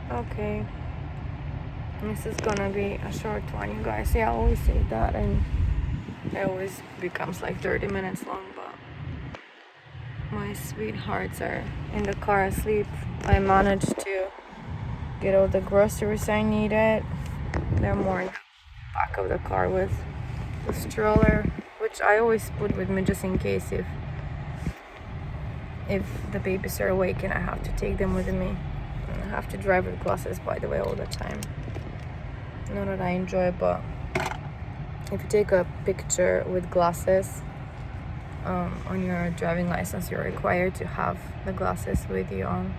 Okay, this is gonna be a short one, you guys. Yeah, I always say that, and it always becomes like 30 minutes long, but my sweethearts are in the car asleep. I managed to get all the groceries I needed. They're more in the back of the car with the stroller, which I always put with me just in case if the babies are awake and I have to take them with me. And I have to drive with glasses, by the way, all the time. Not that I enjoy, but if you take a picture with glasses on your driving license, you're required to have the glasses with you on.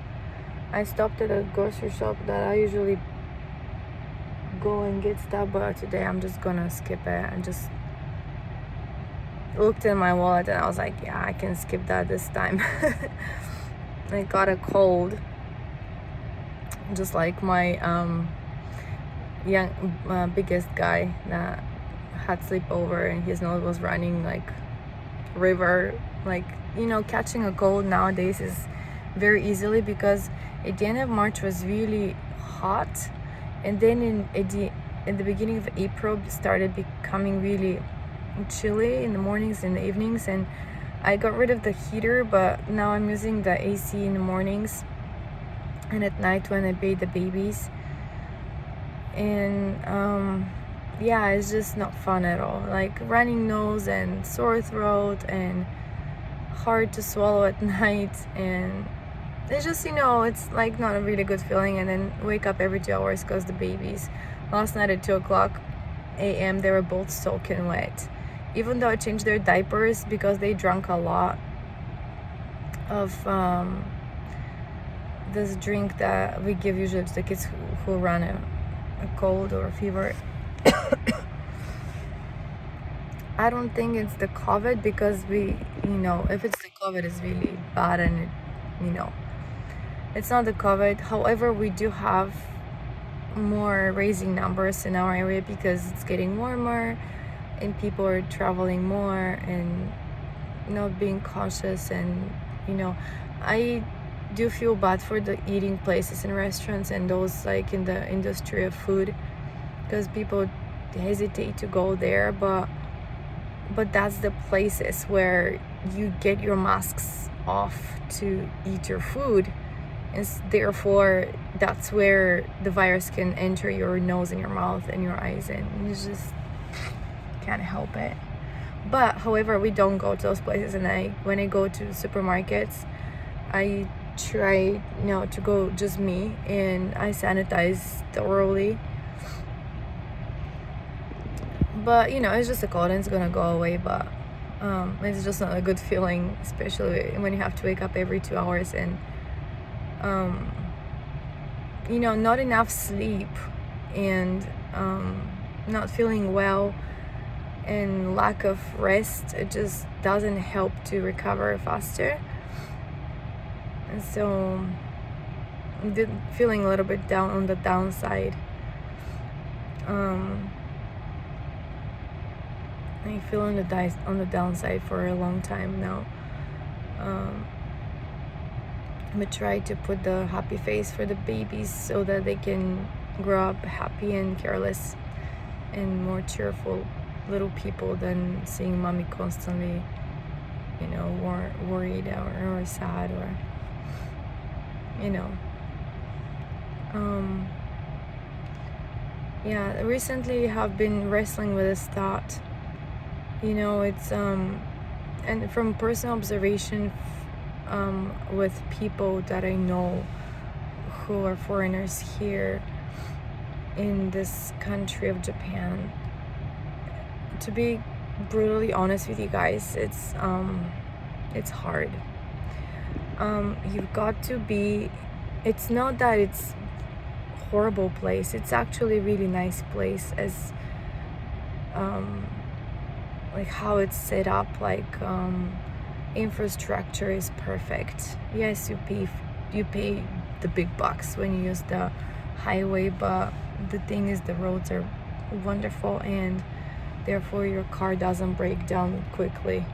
I stopped at a grocery shop that I usually go and get stuff, but today I'm just gonna skip it and just looked in my wallet and I was like, yeah, I can skip that this time. I got a cold, just like my biggest guy that had sleepover and his nose was running like river. Like, catching a cold nowadays is very easily because at the end of March was really hot, and then at the beginning of April started becoming really chilly in the mornings and the evenings, and I got rid of the heater, but now I'm using the AC in the mornings and at night when I bathe the babies. And yeah, it's just not fun at all. Like running nose and sore throat and hard to swallow at night, and it's just, it's like not a really good feeling. And then wake up every 2 hours because the babies. Last night at 2:00 a.m. they were both soaking wet. Even though I changed their diapers because they drank a lot of this drink that we give usually to the kids who run a cold or a fever. I don't think it's the COVID because if it's the COVID, it's really bad, and it's not the COVID. However, we do have more raising numbers in our area because it's getting warmer and people are traveling more and not being cautious. And I do feel bad for the eating places and restaurants and those like in the industry of food, because people hesitate to go there, but that's the places where you get your masks off to eat your food, and therefore that's where the virus can enter your nose and your mouth and your eyes, and you just can't help it. But however, we don't go to those places, and when I go to supermarkets, I try to go just me, and I sanitize thoroughly. But it's just a cold and it's gonna go away, but it's just not a good feeling, especially when you have to wake up every 2 hours and not enough sleep, and not feeling well, and lack of rest. It just doesn't help to recover faster. And so feeling a little bit down on the downside. I feel on the downside for a long time now. We try to put the happy face for the babies so that they can grow up happy and careless and more cheerful little people than seeing mommy constantly, worried or sad, or yeah, recently have been wrestling with this thought. It's and from personal observation, with people that I know who are foreigners here in this country of Japan. To be brutally honest with you guys, it's hard. You've got to be. It's not that it's horrible place. It's actually a really nice place, as like how it's set up. Like infrastructure is perfect. Yes, you pay the big bucks when you use the highway, but the thing is the roads are wonderful, and therefore your car doesn't break down quickly,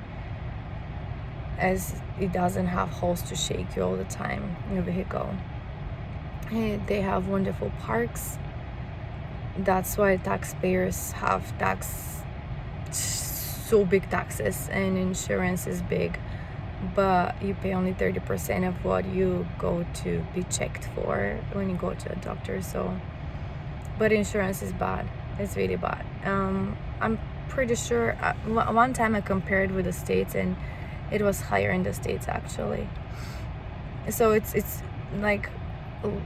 as it doesn't have holes to shake you all the time in your vehicle. They have wonderful parks. That's why taxpayers have so big taxes, and insurance is big, but you pay only 30% of what you go to be checked for when you go to a doctor. So, but insurance is bad. It's really bad. I'm pretty sure one time I compared with the States, and it was higher in the States actually. So it's like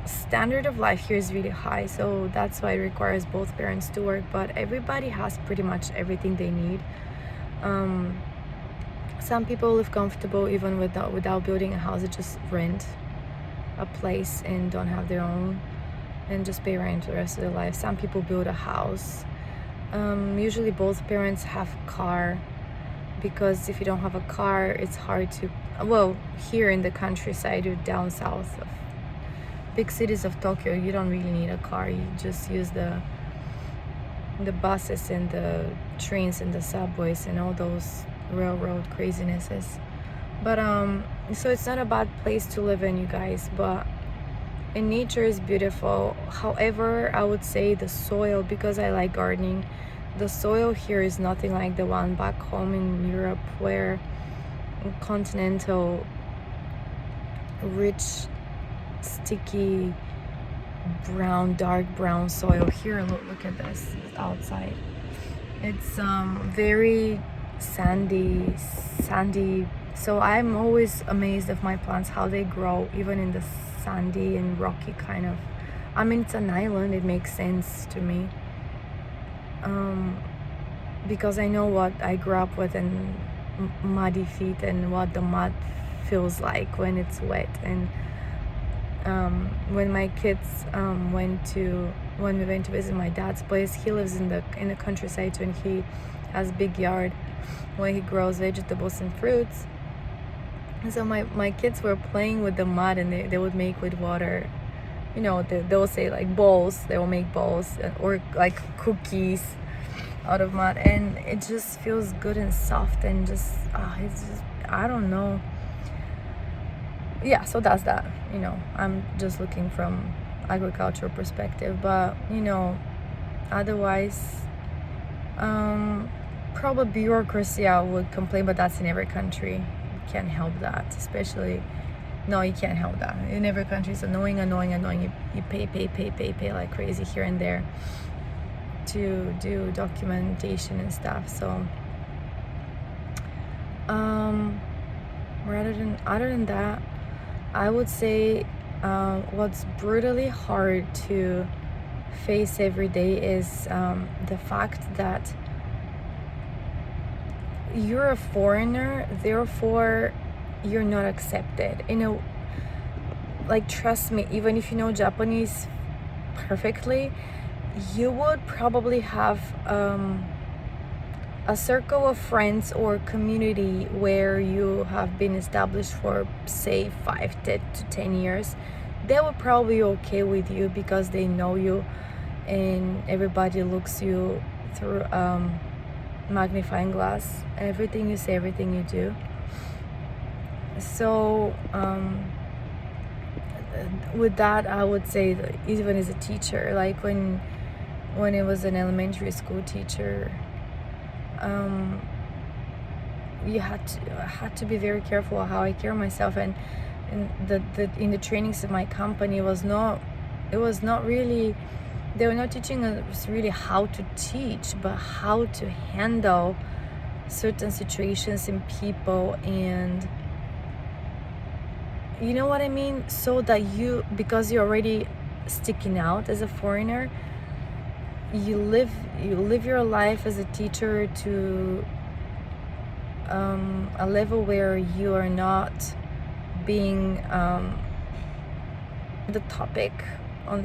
standard of life here is really high, so that's why it requires both parents to work, but everybody has pretty much everything they need. Some people live comfortable even without building a house. They just rent a place and don't have their own and just pay rent the rest of their life. Some people build a house. Usually both parents have car, because if you don't have a car, it's hard to, well, here in the countryside or down south of big cities of Tokyo, you don't really need a car. You just use the buses and the trains and the subways and all those railroad crazinesses. But so it's not a bad place to live in, you guys, but and nature is beautiful. However, I would say the soil, because I like gardening, the soil here is nothing like the one back home in Europe, where continental, rich, sticky, brown, dark brown soil. Here, look at this outside. It's very sandy. So I'm always amazed of my plants, how they grow even in the sandy and rocky kind of, I mean, it's an island, it makes sense to me, because I know what I grew up with, and muddy feet, and what the mud feels like when it's wet. And when my kids when we went to visit my dad's place, he lives in the countryside too, and he has a big yard where he grows vegetables and fruits. And so my kids were playing with the mud, and they would make with water, you know, they'll say like balls, they will make balls, or like cookies out of mud, and it just feels good and soft, and just it's just, I don't know. Yeah, so that's that. You know, I'm just looking from agricultural perspective, but you know, otherwise, probably bureaucracy I would complain, but that's in every country. You can't help that, especially, no, you can't help that. In every country it's annoying. You pay like crazy here and there to do documentation and stuff. So other than that, I would say what's brutally hard to face every day is the fact that you're a foreigner, therefore you're not accepted. You know, like, trust me, even if you know Japanese perfectly, you would probably have a circle of friends or community where you have been established for, say, 5 to 10 years. They will probably be okay with you because they know you, and everybody looks you through magnifying glass, everything you say, everything you do. So with that, I would say that even as a teacher, like when I was an elementary school teacher, you had to be very careful how I carry myself, and in the trainings of my company was not really, they were not teaching us really how to teach, but how to handle certain situations and people, and you know what I mean, so that because you're already sticking out as a foreigner, you live your life as a teacher to a level where you are not being the topic on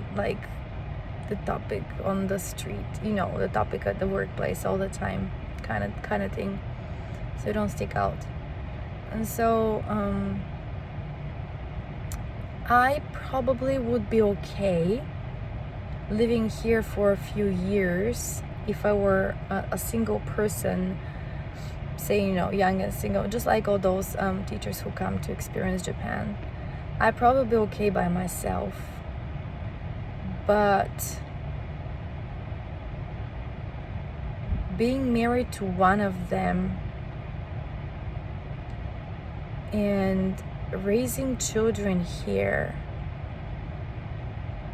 the street, you know, the topic at the workplace all the time, kind of thing, so you don't stick out. And so I probably would be okay living here for a few years if I were a single person, say, you know, young and single, just like all those teachers who come to experience Japan. I'd probably be okay by myself. But being married to one of them and raising children here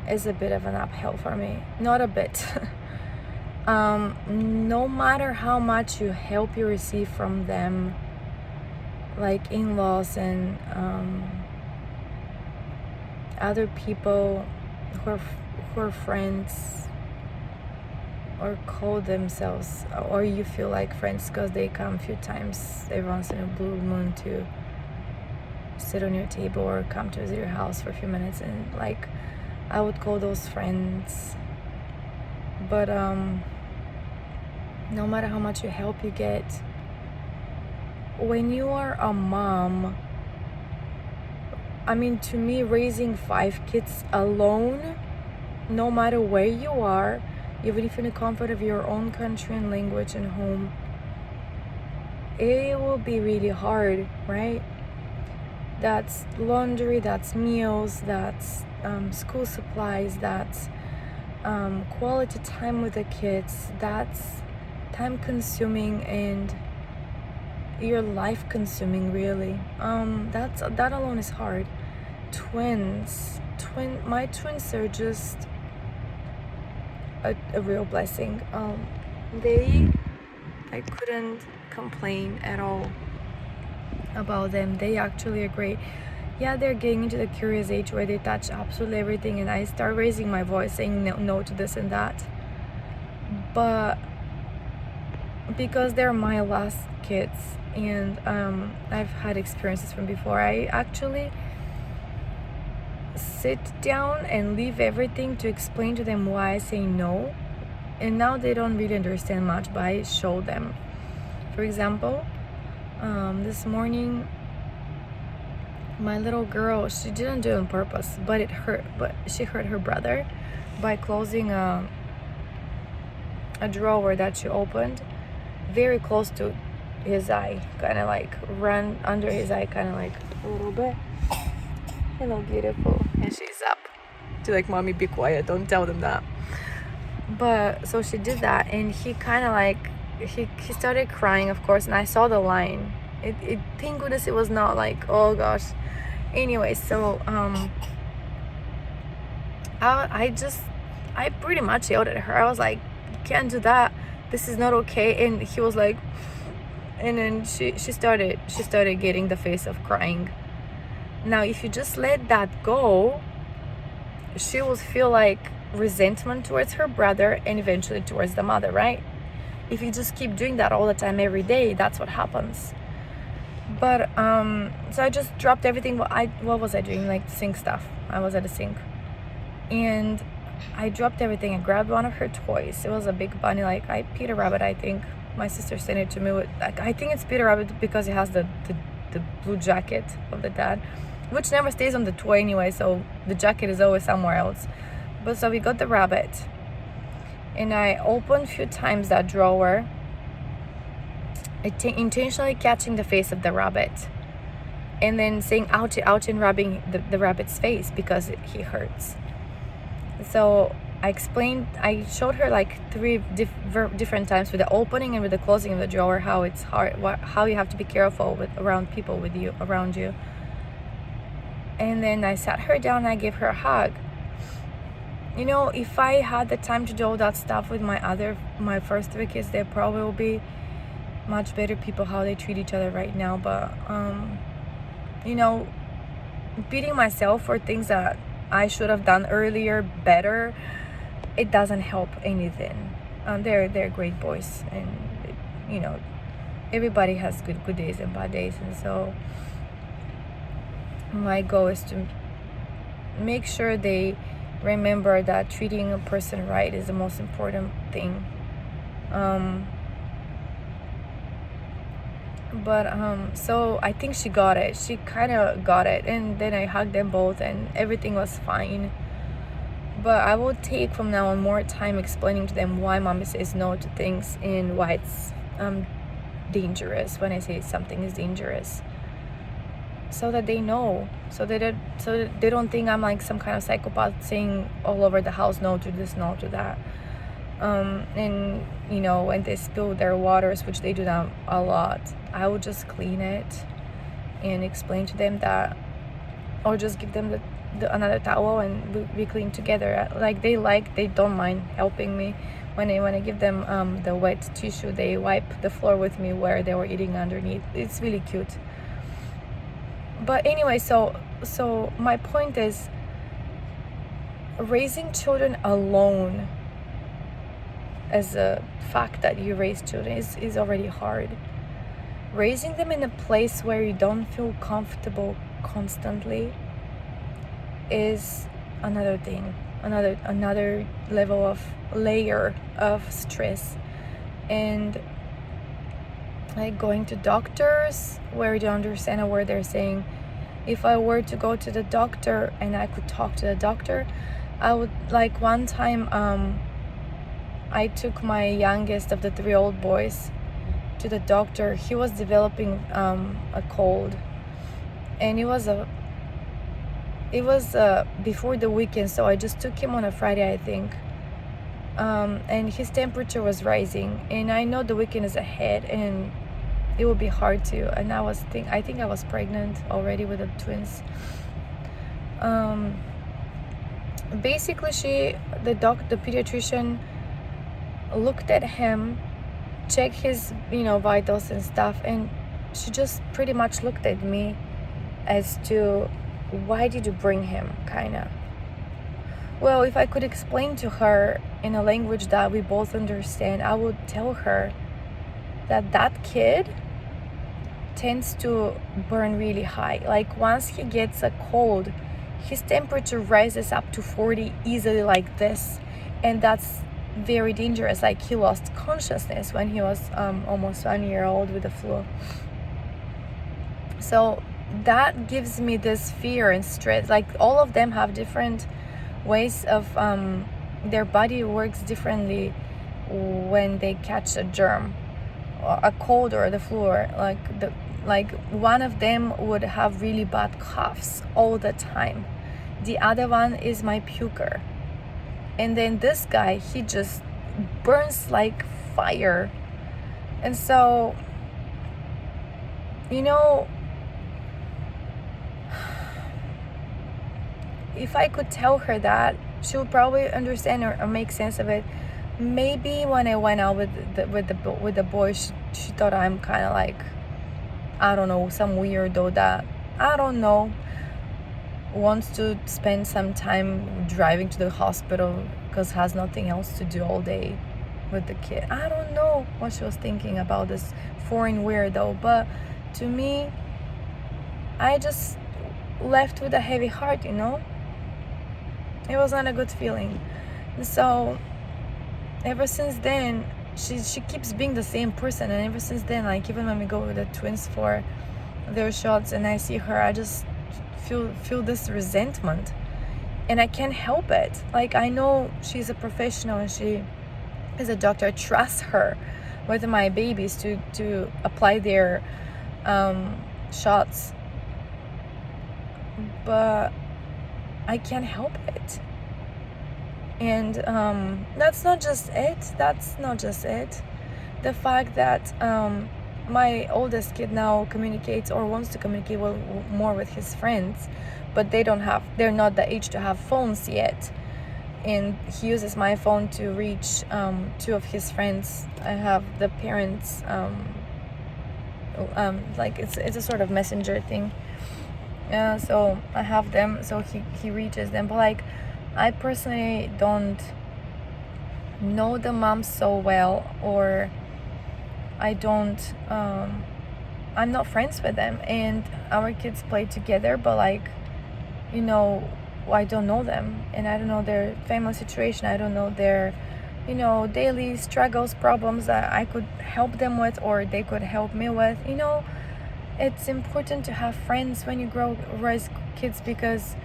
is a bit of an uphill for me. Not a bit. No matter how much help you receive from them, like in-laws and other people who are friends or call themselves, or you feel like friends because they come a few times every once in a blue moon to sit on your table or come to visit your house for a few minutes, and like I would call those friends. But no matter how much help you get, when you are a mom, I mean, to me, raising 5 kids alone, no matter where you are, even if in the comfort of your own country and language and home, it will be really hard, right? That's laundry, that's meals, that's school supplies, that's quality time with the kids, that's time consuming and your life consuming, really. That alone is hard. My twins are just a real blessing. I couldn't complain at all about them. They actually are great. Yeah, they're getting into the curious age where they touch absolutely everything, and I start raising my voice saying no to this and that. But because they're my last kids, and I've had experiences from before, I actually sit down and leave everything to explain to them why I say no. And now they don't really understand much, but I show them. For example, this morning, my little girl, she didn't do it on purpose, but she hurt her brother by closing a drawer that she opened very close to his eye, kind of like ran under his eye, kind of like a little bit. Hello, beautiful. And she's up to like, mommy, be quiet, don't tell them that. But so she did that, and he kind of like he started crying, of course, and I saw the line. It thank goodness it was not like, oh gosh. Anyway, so I pretty much yelled at her. I was like, you can't do that, this is not okay. And he was like, and then she started getting the face of crying. Now if you just let that go, she will feel like resentment towards her brother and eventually towards the mother, right? If you just keep doing that all the time, every day, that's what happens. But so I just dropped everything. What was I doing? Like sink stuff. I was at the sink, and I dropped everything and grabbed one of her toys. It was a big bunny, like Peter Rabbit, I think. My sister sent it to me with, like, I think it's Peter Rabbit because it has the blue jacket of the dad, which never stays on the toy anyway, so the jacket is always somewhere else. But so we got the rabbit, and I opened a few times that drawer, intentionally catching the face of the rabbit, and then saying ouchie, ouchie, and rubbing the rabbit's face because he hurts. So I showed her like 3 different times with the opening and with the closing of the drawer how it's hard, how you have to be careful around people around you. And then I sat her down and I gave her a hug. You know, if I had the time to do all that stuff with my first 3 kids, they probably will be much better people how they treat each other right now. But you know, beating myself for things that I should have done earlier better, it doesn't help anything. They're great boys, and you know, everybody has good days and bad days, and so my goal is to make sure they remember that treating a person right is the most important thing. So I think she got it. She kind of got it, and then I hugged them both, and everything was fine. But I will take from now on more time explaining to them why mommy says no to things and why it's dangerous when I say something is dangerous. so that they know, so that they don't think I'm like some kind of psychopath saying all over the house no to this, no to that. And when they spill their waters, which they do that a lot, I would just clean it and explain to them that, or just give them the another towel and we clean together. They don't mind helping me. When I give them the wet tissue, they wipe the floor with me where they were eating underneath. It's really cute. But anyway, so my point is, raising children alone, as a fact that you raise children, is already hard. Raising them in a place where you don't feel comfortable constantly is another thing, another level of layer of stress. And like going to doctors where you don't understand where they're saying, if I were to go to the doctor and I could talk to the doctor, I would, like one time I took my youngest of the 3 old boys to the doctor. He was developing a cold, and it was before the weekend, so I just took him on a Friday, I think. And his temperature was rising, and I know the weekend is ahead and it would be hard to, and I think I was pregnant already with the twins. Basically the pediatrician looked at him, checked his vitals and stuff, and she just pretty much looked at me as to, why did you bring him, kinda. Well, if I could explain to her in a language that we both understand, I would tell her that kid tends to burn really high. Like once he gets a cold, his temperature rises up to 40 easily like this, and that's very dangerous. Like he lost consciousness when he was almost 1 year old with the flu. So that gives me this fear and stress. Like all of them have different ways of their body works differently when they catch a germ, or a cold, or the flu, or like one of them would have really bad coughs all the time. The other one is my puker. And then this guy, he just burns like fire. And so, if I could tell her that, she would probably understand or make sense of it. Maybe when I went out with the boys, she thought I'm kind of like, I don't know, some weirdo that, I don't know, wants to spend some time driving to the hospital because has nothing else to do all day with the kid. I don't know what she was thinking about this foreign weirdo, but to me, I just left with a heavy heart, It was not a good feeling. And so ever since then, she keeps being the same person. And ever since then, like even when we go with the twins for their shots and I see her, I just feel this resentment, and I can't help it. Like I know she's a professional and she is a doctor. I trust her with my babies to apply their shots, but I can't help it. And that's not just it. The fact that my oldest kid now communicates or wants to communicate more with his friends, but they're not the age to have phones yet, and he uses my phone to reach 2 of his friends. I have the parents like it's a sort of messenger thing. So I have them, so he reaches them, but like I personally don't know the moms so well, or I don't I'm not friends with them, and our kids play together, but like I don't know them, and I don't know their family situation. I don't know their daily struggles, problems that I could help them with, or they could help me with. It's important to have friends when you raise kids, because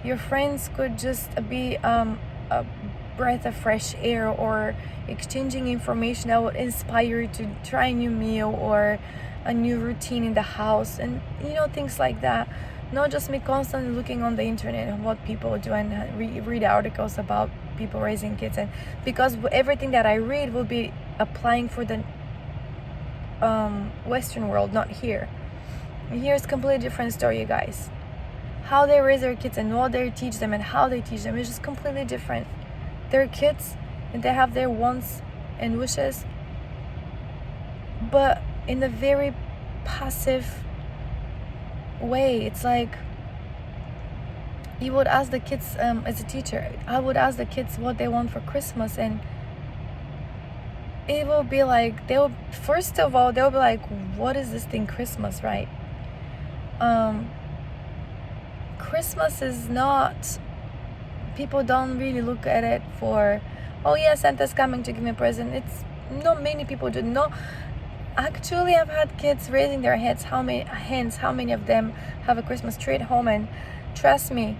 your friends could just be a breath of fresh air, or exchanging information that would inspire you to try a new meal, or a new routine in the house, and things like that. Not just me constantly looking on the internet and what people do and read articles about people raising kids, and because everything that I read will be applying for the Western world, not here. And here's a completely different story, you guys. How they raise their kids and what they teach them and how they teach them is just completely different. They're kids and they have their wants and wishes, but in a very passive way. It's like you would ask the kids, as a teacher, I would ask the kids what they want for Christmas, and it will be like, first of all, they'll be like, what is this thing, Christmas, right? Christmas is not, people don't really look at it for, oh yeah, Santa's coming to give me a present. It's not many people do. No, actually, I've had kids raising their heads, how many of them have a Christmas tree at home, and trust me,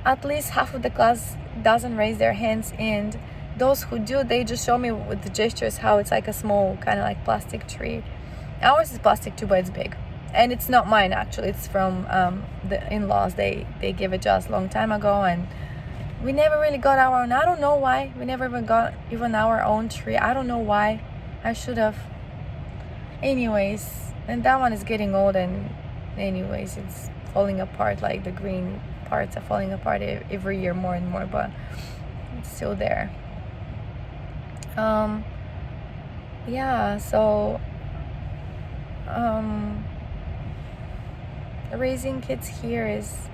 at least half of the class doesn't raise their hands, and those who do, they just show me with the gestures how it's like a small kind of like plastic tree. Ours is plastic too, but it's big, and it's not mine actually. It's from the in-laws. They gave it to us a long time ago, and we never really got our own. I don't know why we never even got our own tree. I don't know why. I should have. Anyways, and that one is getting old, and anyways, it's falling apart. Like the green parts are falling apart every year more and more, but it's still there. Yeah, so raising kids here is,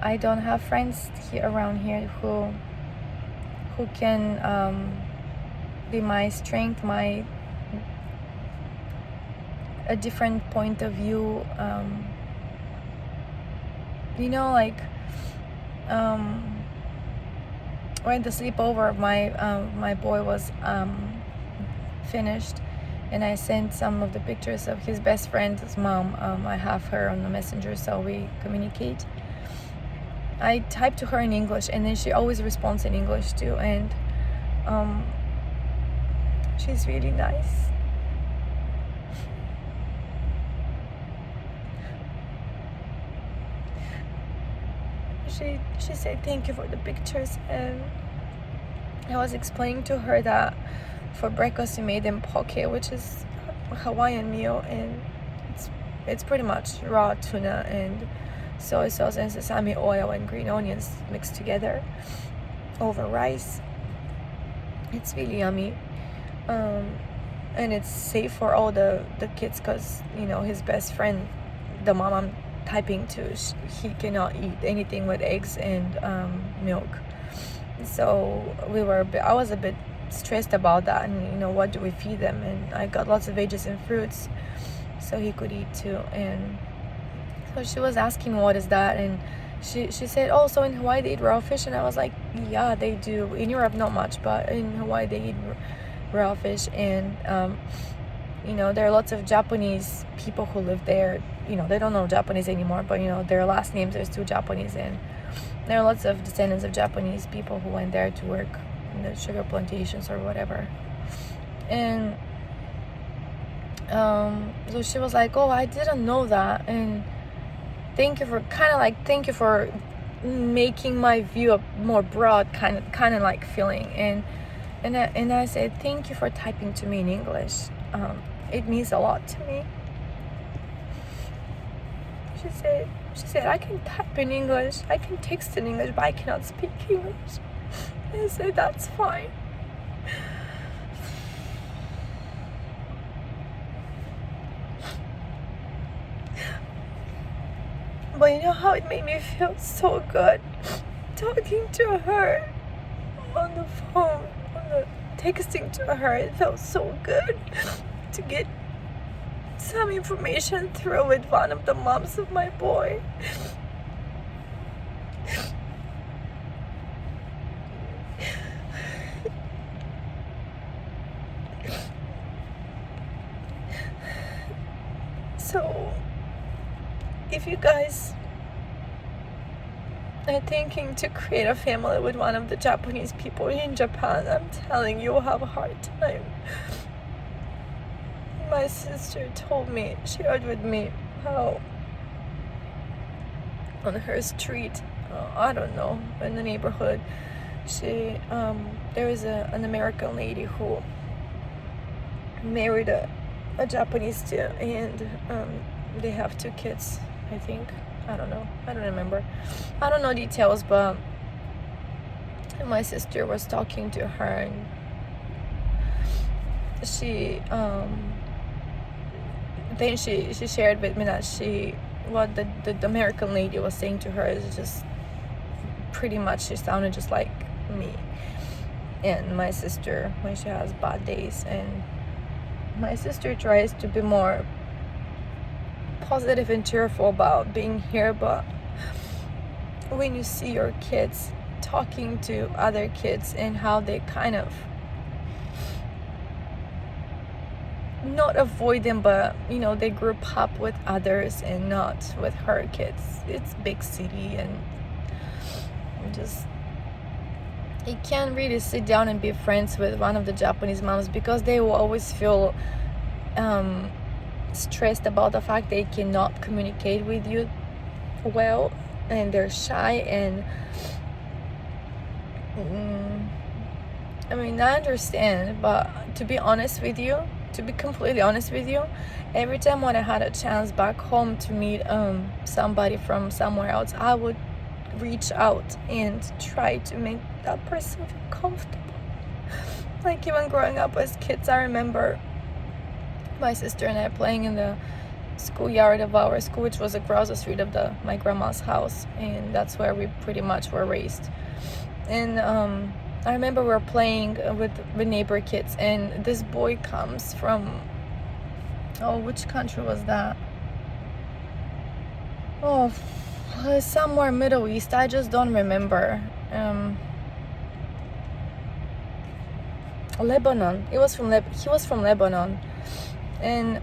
I don't have friends here around here who can be my strength, a different point of view. Like when the sleepover of my boy was finished, and I sent some of the pictures of his best friend's mom. I have her on the messenger, so we communicate. I type to her in English, and then she always responds in English too, and she's really nice. She said thank you for the pictures, and I was explaining to her that for breakfast we made them poke, which is a Hawaiian meal, and it's pretty much raw tuna and soy sauce and sesame oil and green onions mixed together over rice. It's really yummy, and it's safe for all the kids, because his best friend, the mom I'm typing to, he cannot eat anything with eggs and milk. So I was a bit stressed about that, and what do we feed them, and I got lots of veggies and fruits so he could eat too. And so she was asking what is that, and she said, oh, so in Hawaii they eat raw fish, and I was like, yeah, they do. In Europe not much, but in Hawaii they eat raw fish. And there are lots of Japanese people who live there. They don't know Japanese anymore, but their last names are still Japanese, and there are lots of descendants of Japanese people who went there to work in the sugar plantations or whatever. And so she was like, oh, I didn't know that, and thank you for making my view a more broad kind of like feeling. And I said, thank you for typing to me in English. It means a lot to me. She said, I can type in English, I can text in English, but I cannot speak English. And I said, that's fine. But you know how it made me feel so good talking to her on the phone, texting to her. It felt so good to get some information through with one of the moms of my boy. So if you guys are thinking to create a family with one of the Japanese people in Japan, I'm telling you, you'll have a hard time. My sister shared with me how on her street, I don't know, in the neighborhood, there is an American lady who married a Japanese too, and they have 2 kids, I think. I don't know. I don't remember. I don't know details, but my sister was talking to her, and she shared with me that what the American lady was saying to her is just pretty much, she sounded just like me and my sister when she has bad days. And my sister tries to be more positive and cheerful about being here, but when you see your kids talking to other kids and how they kind of not avoid them, but they grew up with others and not with her kids. It's big city, and just you can't really sit down and be friends with one of the Japanese moms because they will always feel stressed about the fact they cannot communicate with you well, and they're shy. And I understand, but to be completely honest with you, every time when I had a chance back home to meet somebody from somewhere else, I would reach out and try to make that person feel comfortable. Like, even growing up as kids, I remember my sister and I playing in the schoolyard of our school, which was across the street of my grandma's house, and that's where we pretty much were raised. And I remember we were playing with the neighbor kids, and this boy comes from, which country was that? Somewhere Middle East, I just don't remember. Lebanon. He was from Lebanon, and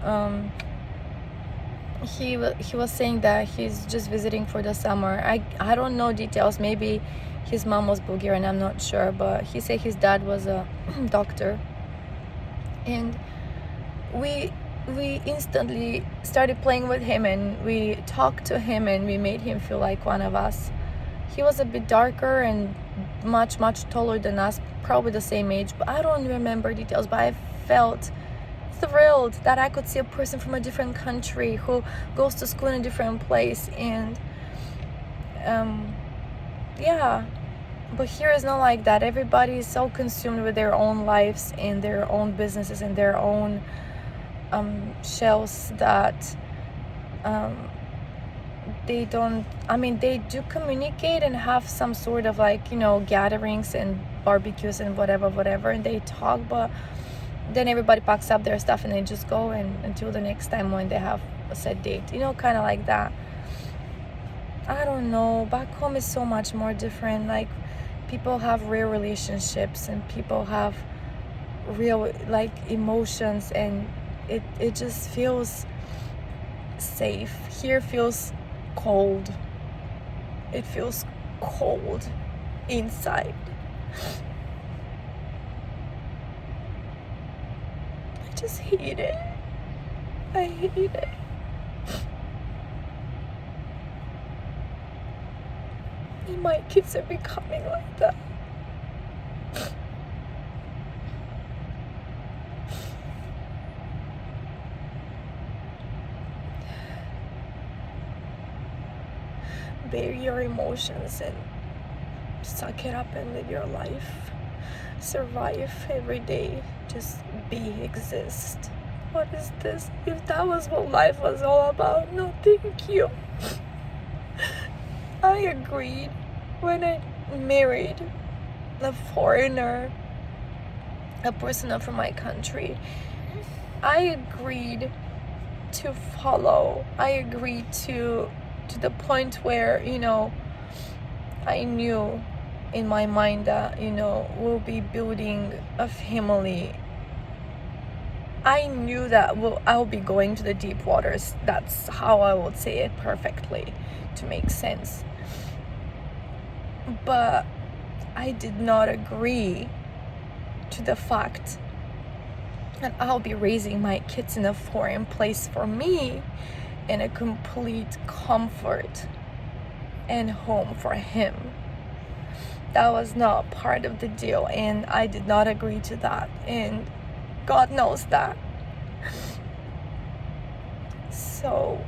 he was saying that he's just visiting for the summer. I don't know details. Maybe his mom was Bulgarian, I'm not sure, but he said his dad was a doctor, and we instantly started playing with him, and we talked to him, and we made him feel like one of us. He was a bit darker and much taller than us, probably the same age, but I don't remember details. But I felt thrilled that I could see a person from a different country who goes to school in a different place. And yeah, but here is not like that. Everybody is so consumed with their own lives and their own businesses and their own shells that they don't, they do communicate and have some sort of gatherings and barbecues and whatever, and they talk, but then everybody packs up their stuff and they just go, and until the next time when they have a set date, kind of like that. I don't know, back home is so much more different. Like, people have real relationships, and people have real emotions, and it just feels safe. Here feels cold. It feels cold inside. I just hate it. I hate it. And my kids are becoming like that. Bear your emotions and suck it up and live your life. Survive every day. Just exist. What is this? If that was what life was all about, no thank you. I agreed when I married a foreigner, a person not from my country. I agreed to follow. I agreed to the point where, I knew in my mind that, we'll be building a family. I knew that I'll be going to the deep waters. That's how I would say it perfectly to make sense. But I did not agree to the fact and I'll be raising my kids in a foreign place for me, in a complete comfort and home for him. That was not part of the deal, and I did not agree to that, and God knows that. So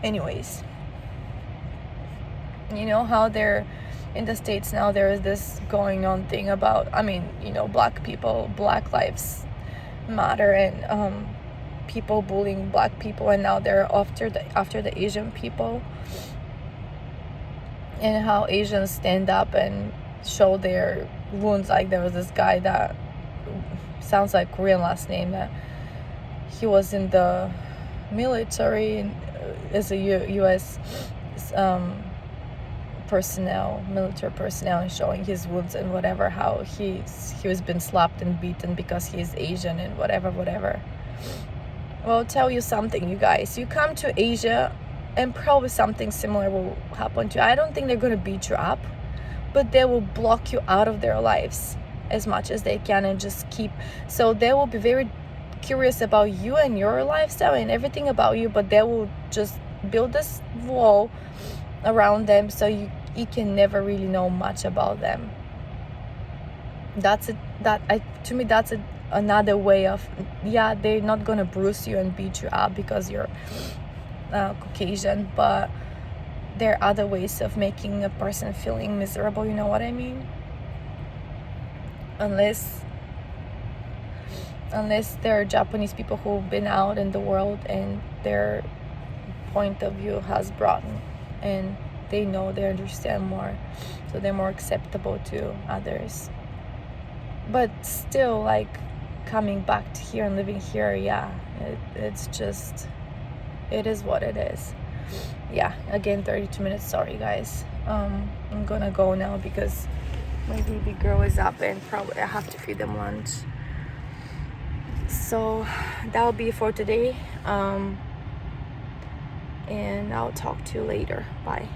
anyways, you know how they're in the States now, there is this going on thing about, I mean, you know, black people, Black Lives Matter, and people bullying black people, and now they're after the Asian people, and how Asians stand up and show their wounds. Like there was this guy that sounds like Korean last name, that he was in the military as a U.S. military personnel, and showing his wounds and whatever, how he was been slapped and beaten because he's Asian and whatever. Well, I'll tell you something, you guys. You come to Asia and probably something similar will happen to you. I don't think they're going to beat you up, but they will block you out of their lives as much as they can and just keep. So they will be very curious about you and your lifestyle and everything about you, but they will just build this wall around them, so you can never really know much about them. To me that's another way of, yeah, they're not gonna bruise you and beat you up because you're Caucasian, but there are other ways of making a person feeling miserable, you know what I mean? Unless there are Japanese people who've been out in the world and their point of view has brought, and they know, they understand more, so they're more acceptable to others. But still, like, coming back to here and living here, yeah, it's just, it is what it is. Yeah, again, 32 minutes, sorry guys. I'm gonna go now because my baby girl is up and probably I have to feed them lunch. So that'll be for today, and I'll talk to you later. Bye.